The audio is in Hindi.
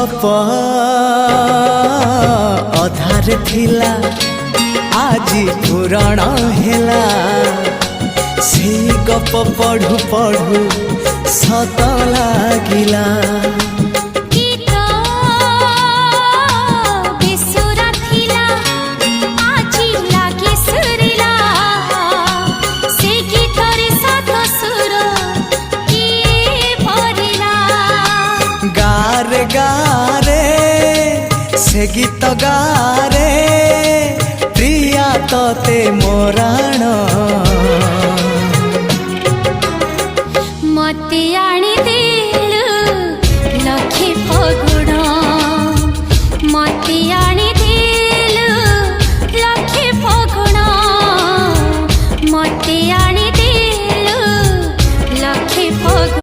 गप अधार थिला आजी पुराण हेला से गप पढ़ु पढ़ु सत लागिला गारे गारे से गीत गारे प्रिया तोते मोराण मते आनी दे।